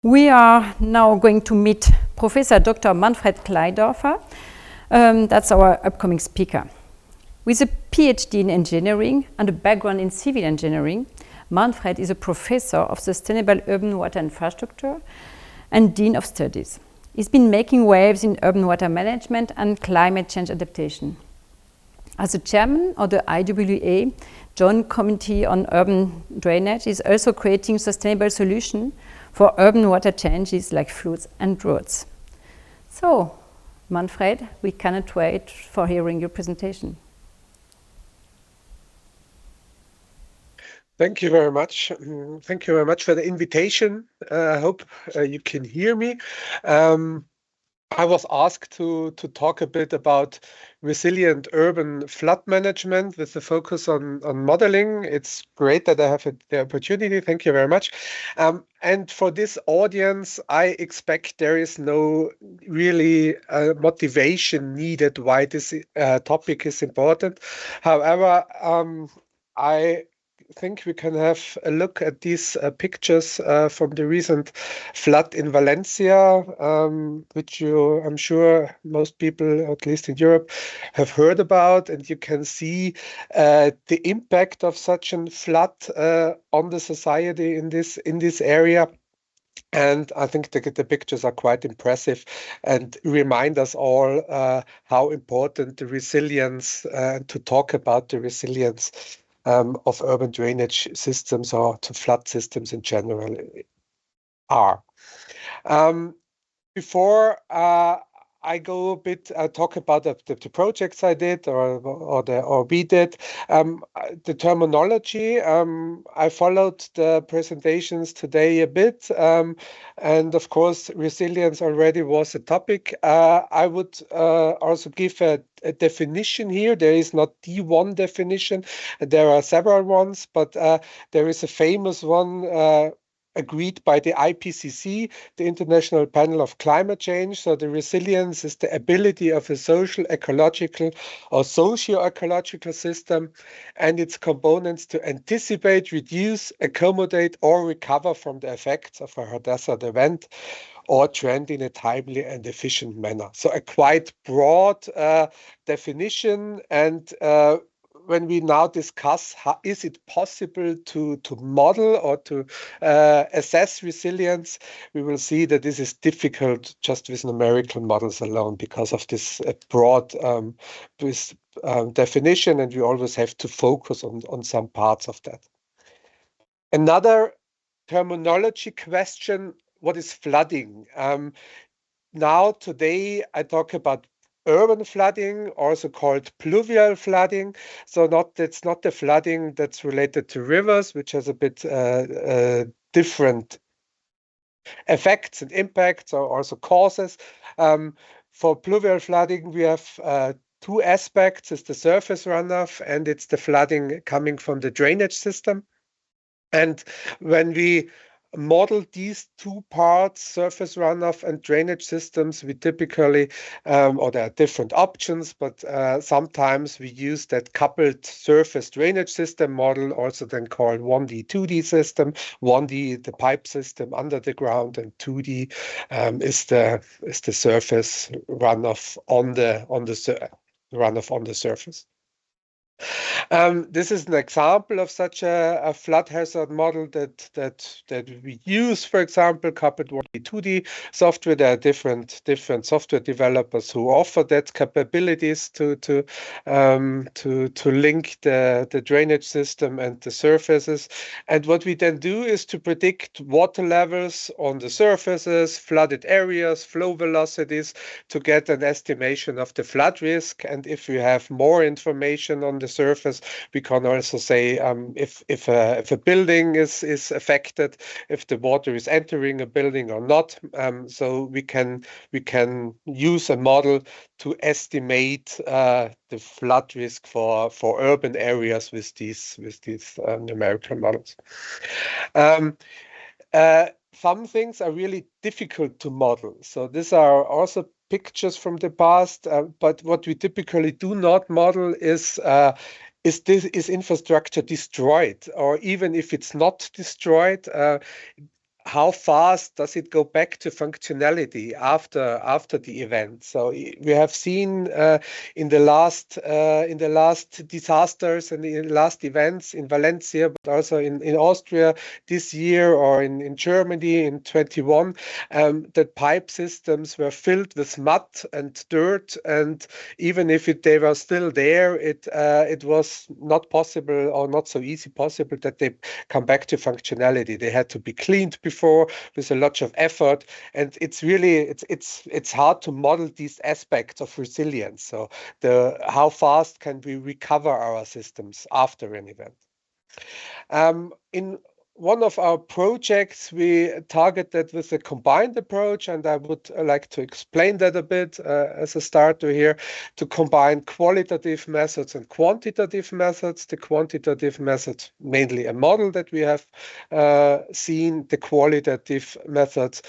We are now going to meet Professor Dr. Manfred Kleidorfer. That's our upcoming speaker. With a PhD in engineering and a background in civil engineering, Manfred is a professor of sustainable urban water infrastructure and dean of studies. He's been making waves in urban water management and climate change adaptation. As the chairman of the IWA Joint Committee on Urban Drainage, is also creating sustainable solutions for urban water changes like floods and droughts. So, Manfred, we cannot wait for hearing your presentation. Thank you very much. Thank you very much for the invitation. I hope you can hear me. I was asked to talk a bit about resilient urban flood management with the focus on modeling. It's great that I have the opportunity. Thank you very much. And for this audience, I expect there is no really motivation needed why this topic is important. However, I think we can have a look at these pictures from the recent flood in Valencia, which I'm sure most people, at least in Europe, have heard about. And you can see the impact of such a flood on the society in this area. And I think the pictures are quite impressive and remind us all how important the resilience, to talk about the resilience of urban drainage systems or to flood systems in general are. Before I go a bit, talk about the projects I did or we did. The terminology, I followed the presentations today a bit, and of course resilience already was a topic. I would also give a definition here. There is not the one definition. There are several ones, but there is a famous one agreed by the IPCC, the International Panel of Climate Change. So the resilience is the ability of a social, ecological, or socio-ecological system and its components to anticipate, reduce, accommodate, or recover from the effects of a hazard event or trend in a timely and efficient manner. So a quite broad definition. And when we now discuss how is it possible to model or to assess resilience, we will see that this is difficult just with numerical models alone because of this broad definition, and we always have to focus on some parts of that. Another terminology question, what is flooding? Now today I talk about urban flooding, also called pluvial flooding. So it's not the flooding that's related to rivers, which has a bit different effects and impacts or also causes. For pluvial flooding, we have two aspects. It's the surface runoff and it's the flooding coming from the drainage system. And when we model these two parts, surface runoff and drainage systems, we typically, or there are different options, but sometimes we use that coupled surface drainage system model, also then called 1D, 2D system. 1D, the pipe system under the ground, and 2D is the surface runoff on the surface. This is an example of such a flood hazard model that we use, for example, coupled 1D, 2D software. There are different software developers who offer that capabilities to link the drainage system and the surfaces. And what we then do is to predict water levels on the surfaces, flooded areas, flow velocities, to get an estimation of the flood risk. And if we have more information on the surface, we can also say if a building is affected, if the water is entering a building or not. So we can use a model to estimate the flood risk for urban areas with these numerical models. Some things are really difficult to model. So these are also pictures from the past, but what we typically do not model is infrastructure destroyed, or even if it's not destroyed, how fast does it go back to functionality after the event? So we have seen in the last disasters and in the last events in Valencia, but also in Austria this year, or in Germany in 21, that pipe systems were filled with mud and dirt, and even if they were still there, it was not possible, or not so easy possible, that they come back to functionality. They had to be cleaned before with a lot of effort, and it's really it's hard to model these aspects of resilience. So how fast can we recover our systems after an event? In one of our projects, we targeted with a combined approach, and I would like to explain that a bit as a starter here, to combine qualitative methods and quantitative methods. The quantitative method, mainly a model that we have seen, the qualitative methods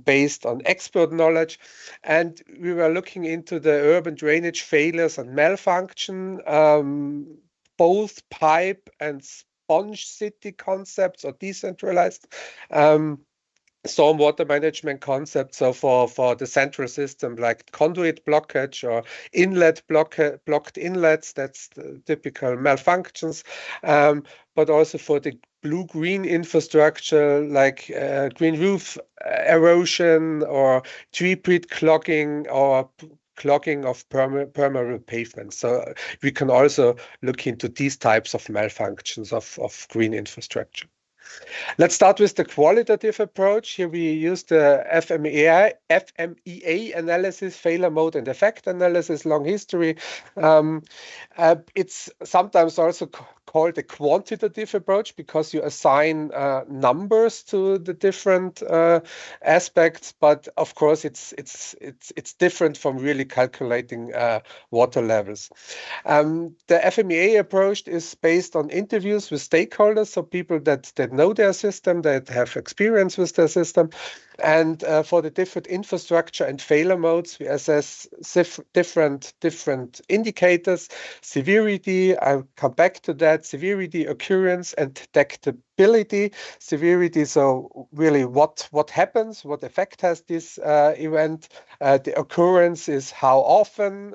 based on expert knowledge. And we were looking into the urban drainage failures and malfunction, both pipe and sponge city concepts, or decentralized stormwater management concepts. So for the central system, like conduit blockage or blocked inlets, that's the typical malfunctions. But also for the blue-green infrastructure, like green roof erosion, or tree peat clogging, or clogging of permeable pavements. So we can also look into these types of malfunctions of green infrastructure. Let's start with the qualitative approach. Here we use the FMEA analysis, failure mode and effect analysis, long history. It's sometimes also called a quantitative approach, because you assign numbers to the different aspects, but of course it's different from really calculating water levels. The FMEA approach is based on interviews with stakeholders, so people that know their system, that have experience with their system. And for the different infrastructure and failure modes, we assess different indicators: severity, I'll come back to that, severity, occurrence, and detectability. Severity, so really what happens, what effect has this event. The occurrence is how often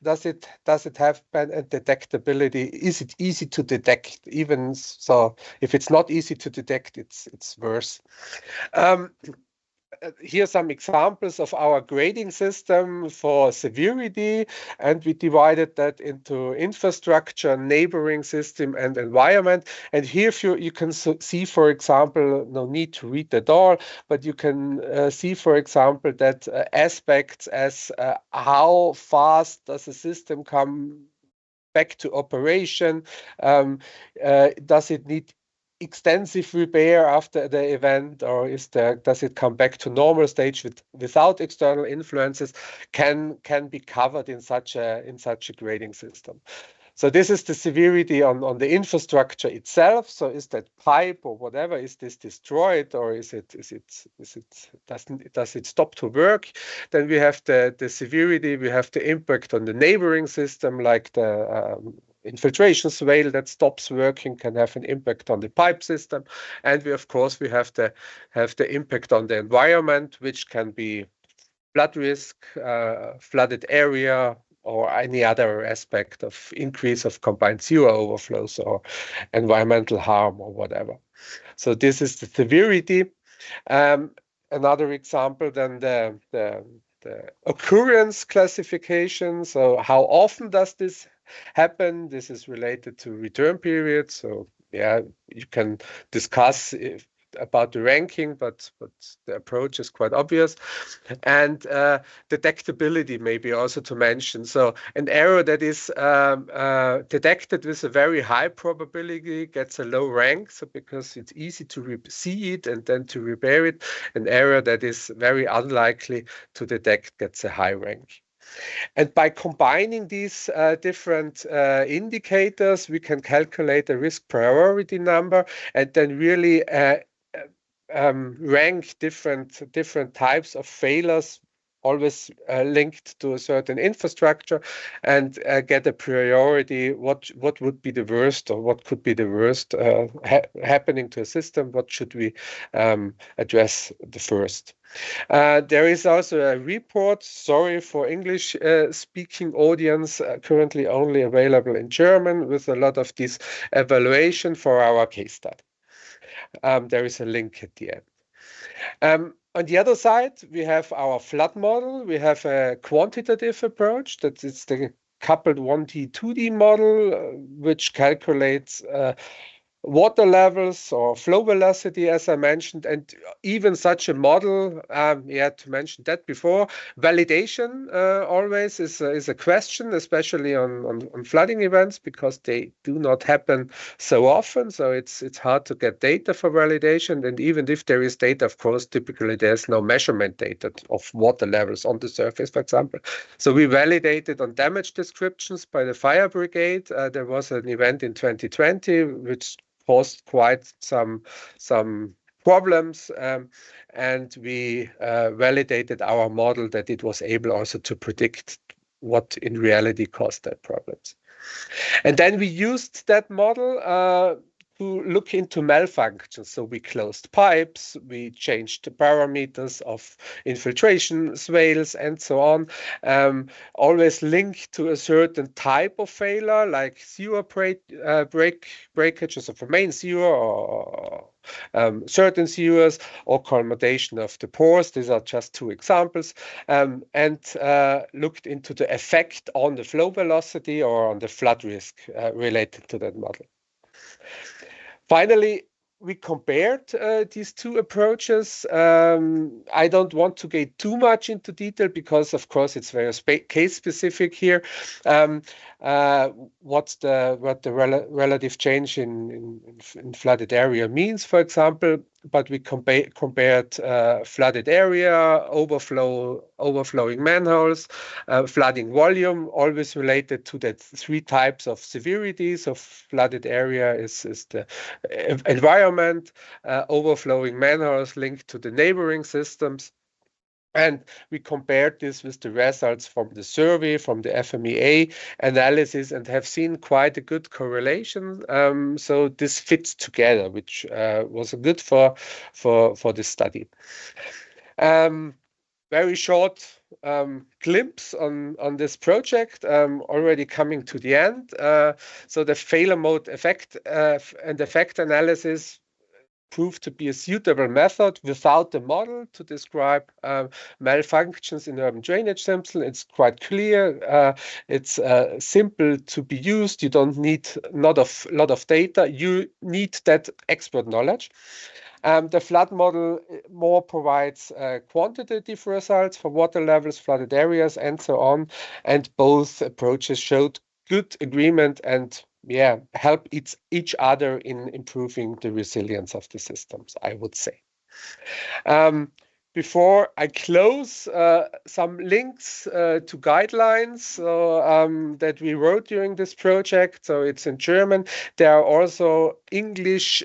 does it happen, and detectability, is it easy to detect? Even so, if it's not easy to detect, it's worse. Here are some examples of our grading system for severity, and we divided that into infrastructure, neighboring system, and environment. And here you can see, for example, no need to read that all, but you can see, for example, that aspects as how fast does a system come back to operation? Does it need extensive repair after the event, or does it come back to normal stage without external influences? Can be covered in such a grading system. So this is the severity on the infrastructure itself. So is that pipe or whatever, is this destroyed, or does it stop to work? Then we have the severity, we have the impact on the neighboring system, like the infiltration swale that stops working can have an impact on the pipe system. And we have the impact on the environment, which can be flood risk, flooded area, or any other aspect of increase of combined sewer overflows, or environmental harm, or whatever. So this is the severity. Another example, then the occurrence classification. So how often does this happen? This is related to return period. So yeah, you can discuss about the ranking, but the approach is quite obvious. And detectability maybe also to mention. So an error that is detected with a very high probability gets a low rank, so because it's easy to see it and then to repair it. An error that is very unlikely to detect gets a high rank. And by combining these different indicators, we can calculate a risk priority number, and then really rank different types of failures always linked to a certain infrastructure, and get a priority. What would be the worst, or what could be the worst happening to a system? What should we address the first? There is also a report, sorry for English speaking audience, currently only available in German, with a lot of this evaluation for our case study. There is a link at the end. On the other side, we have our flood model. We have a quantitative approach. That is the coupled 1D, 2D model, which calculates water levels or flow velocity, as I mentioned, and even such a model, to mention that before, validation always is a question, especially on flooding events, because they do not happen so often. So it's hard to get data for validation. And even if there is data, of course, typically there's no measurement data of water levels on the surface, for example. So we validated on damage descriptions by the fire brigade. There was an event in 2020, which caused quite some problems, and we validated our model that it was able also to predict what in reality caused that problems. And then we used that model to look into malfunctions. So we closed pipes, we changed the parameters of infiltration swales, and so on. Always linked to a certain type of failure, like sewer breakages of a main sewer, or certain sewers, or colmatation of the pores. These are just two examples, and looked into the effect on the flow velocity or on the flood risk related to that model. Finally, we compared these two approaches. I don't want to get too much into detail because, of course, it's very case specific here. What the relative change in flooded area means, for example. But we compared flooded area, overflowing manholes, flooding volume, always related to the three types of severities of flooded area is the environment, overflowing manholes linked to the neighboring systems. And we compared this with the results from the survey, from the FMEA analysis, and have seen quite a good correlation. So this fits together, which was good for this study. Very short glimpse on this project, already coming to the end. So the failure mode effect and effect analysis proved to be a suitable method without the model to describe malfunctions in urban drainage system. It's quite clear. It's simple to be used. You don't need a lot of data. You need that expert knowledge. The flood model more provides quantitative results for water levels, flooded areas, and so on. And both approaches showed good agreement and help each other in improving the resilience of the systems, I would say. Before I close, some links to guidelines that we wrote during this project. So it's in German. There are also English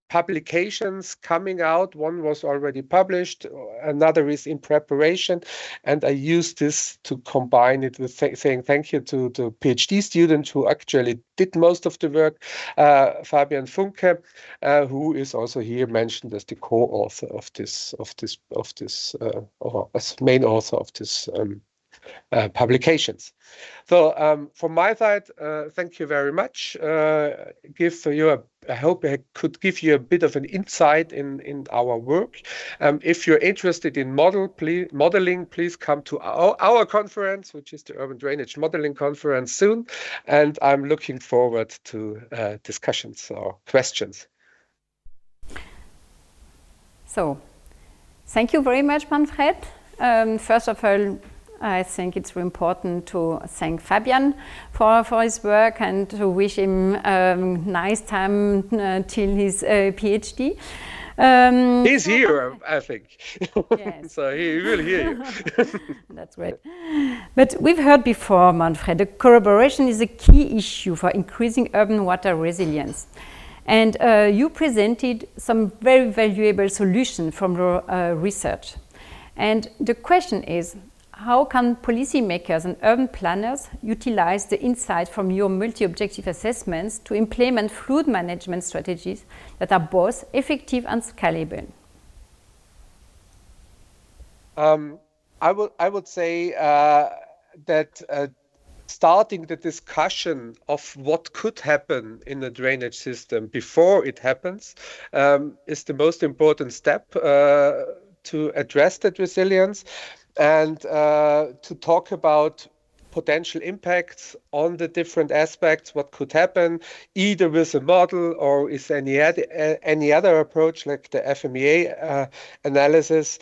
publications coming out. One was already published, another is in preparation, and I use this to combine it with saying thank you to the PhD student who actually did most of the work, Fabian Funke, who is also here mentioned as the co-author of this, or as main author of this publications. So from my side, thank you very much. I hope I could give you a bit of an insight in our work. If you're interested in modeling, please come to our conference, which is the Urban Drainage Modeling Conference soon. And I'm looking forward to discussions or questions. So, thank you very much, Manfred. First of all, I think it's really important to thank Fabian for his work and to wish him a nice time till his PhD. He's here, I think. Yes. So he will hear you. That's great. But we've heard before, Manfred, the collaboration is a key issue for increasing urban water resilience. And you presented some very valuable solutions from your research. And the question is, how can policymakers and urban planners utilize the insight from your multi-objective assessments to implement fluid management strategies that are both effective and scalable? I would say that starting the discussion of what could happen in a drainage system before it happens is the most important step to address that resilience and to talk about potential impacts on the different aspects, what could happen, either with a model or is any other approach like the FMEA analysis.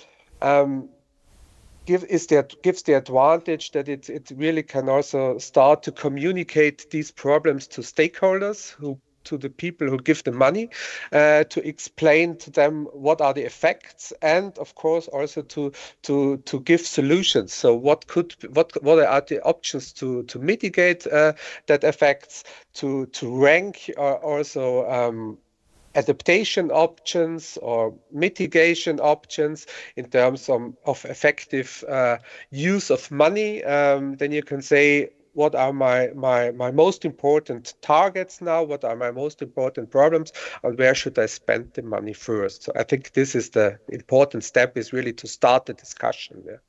Gives the advantage that it really can also start to communicate these problems to stakeholders, to the people who give the money, to explain to them what are the effects, and of course also to give solutions. So what are the options to mitigate that effects, to rank also adaptation options or mitigation options in terms of effective use of money. Then you can say, what are my most important targets now? What are my most important problems? And where should I spend the money first? So I think this is the important step, is really to start the discussion there.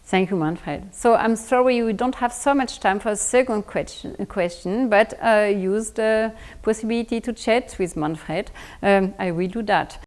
Thank you, Manfred. So I'm sorry we don't have so much time for a second question, but use the possibility to chat with Manfred. I will do that.